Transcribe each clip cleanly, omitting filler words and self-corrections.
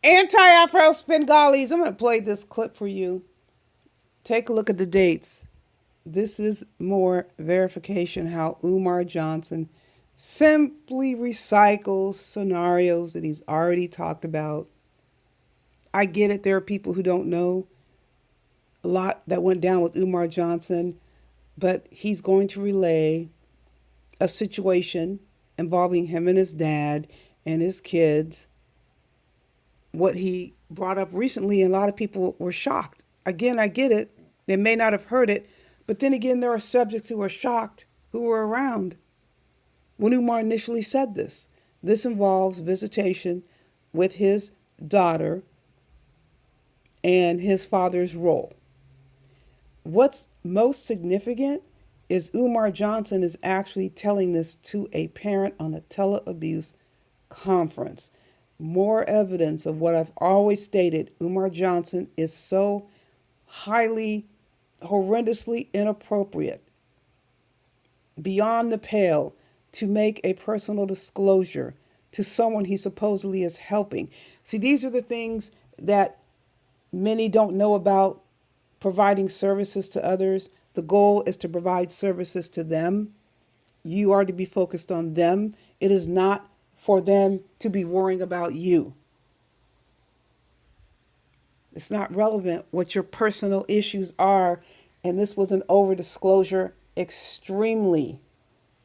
Anti-Afro Bengalis. I'm going to play this clip for you. Take a look at the dates. This is more verification how Umar Johnson simply recycles scenarios that he's already talked about. I get it. There are people who don't know a lot that went down with Umar Johnson, but he's going to relay a situation involving him and his dad and his kids, what he brought up recently, and a lot of people were shocked. Again, I get it. They may not have heard it, but then again, there are subjects who are shocked who were around when Umar initially said this. This involves visitation with his daughter and his father's role. What's most significant is Umar Johnson is actually telling this to a parent on a tele-abuse conference. More evidence of what I've always stated. Umar Johnson is so highly, horrendously inappropriate, beyond the pale, to make a personal disclosure to someone he supposedly is helping. See, these are the things that many don't know about providing services to others. The goal is to provide services to them. You are to be focused on them. It is not for them to be worrying about you. It's not relevant what your personal issues are. And this was an over disclosure, extremely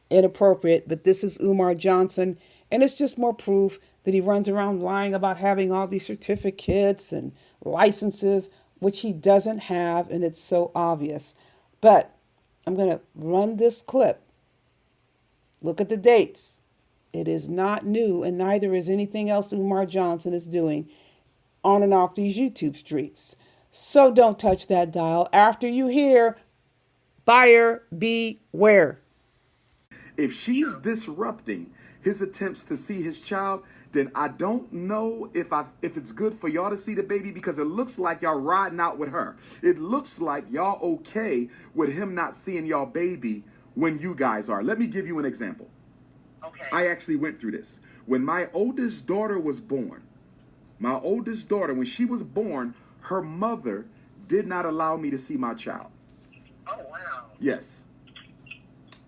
inappropriate. But this is Umar Johnson. And it's just more proof that he runs around lying about having all these certificates and licenses, which he doesn't have. And it's so obvious. But I'm going to run this clip. Look at the dates. It is not new, and neither is anything else Umar Johnson is doing on and off these YouTube streets. So don't touch that dial after you hear buyer beware. If she's disrupting his attempts to see his child, then I don't know if it's good for y'all to see the baby, because it looks like y'all riding out with her. It looks like y'all okay with him not seeing y'all baby when you guys are. Let me give you an example. Okay. I actually went through this. When my oldest daughter was born, when she was born, her mother did not allow me to see my child. Oh, wow. Yes.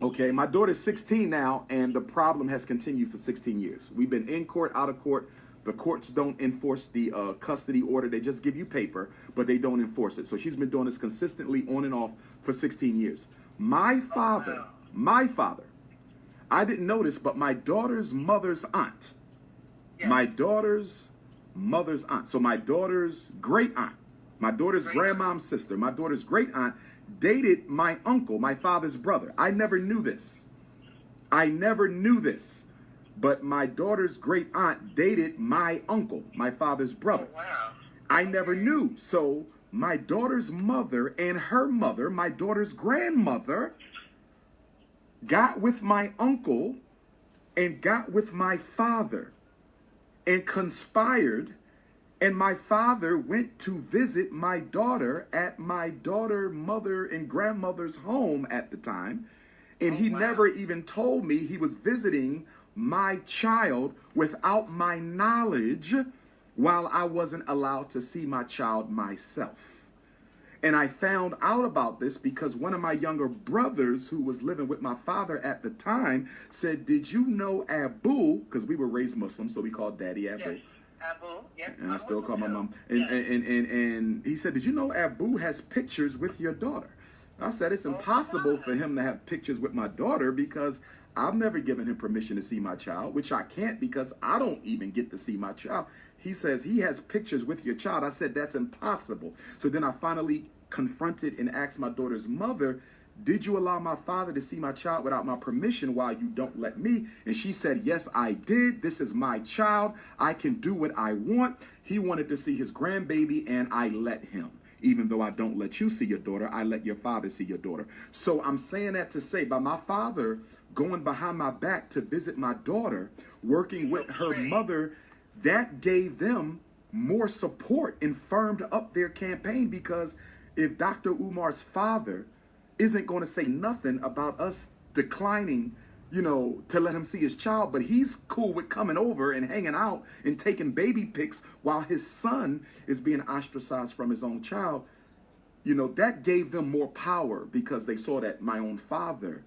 Okay, my daughter's 16 now, and the problem has continued for 16 years. We've been in court, out of court. The courts don't enforce the custody order. They just give you paper, but they don't enforce it. So she's been doing this consistently on and off for 16 years. My father, I didn't notice, but my daughter's mother's aunt, my daughter's mother's aunt, so my daughter's great aunt, my daughter's grandmom's sister, my daughter's great aunt, dated my uncle, my father's brother. I never knew this. But my daughter's great aunt dated my uncle, my father's brother. Oh, wow. I never knew. So my daughter's mother and her mother, my daughter's grandmother, got with my uncle and got with my father and conspired. And my father went to visit my daughter at my daughter, mother, and grandmother's home at the time. And he never even told me he was visiting my child without my knowledge, while I wasn't allowed to see my child myself. And I found out about this because one of my younger brothers, who was living with my father at the time, said, "Did you know Abu?" Because we were raised Muslim, so we called Daddy Abu. Yes. Abu, yes. And I still call my mom. And he said, "Did you know Abu has pictures with your daughter?" I said, "It's impossible for him to have pictures with my daughter, because I've never given him permission to see my child, which I can't because I don't even get to see my child." He says, "He has pictures with your child." I said, "That's impossible." So then I finally confronted and asked my daughter's mother, "Did you allow my father to see my child without my permission while you don't let me?" And she said, "Yes, I did. This is my child. I can do what I want. He wanted to see his grandbaby, and I let him. Even though I don't let you see your daughter, I let your father see your daughter." So I'm saying that to say, by my father going behind my back to visit my daughter, working with her mother, that gave them more support and firmed up their campaign. Because if Dr. Umar's father isn't going to say nothing about us declining to let him see his child, but he's cool with coming over and hanging out and taking baby pics while his son is being ostracized from his own child. That gave them more power because they saw that my own father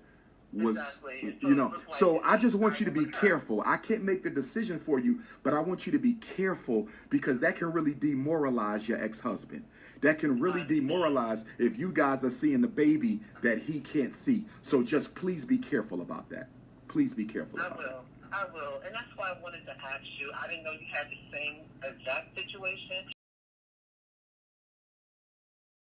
was, exactly. So I just want you to be careful. I can't make the decision for you, but I want you to be careful because that can really demoralize your ex-husband. That can really demoralize if you guys are seeing the baby that he can't see. So just please be careful about that. Please be careful about that. I will. And that's why I wanted to ask you. I didn't know you had the same exact situation.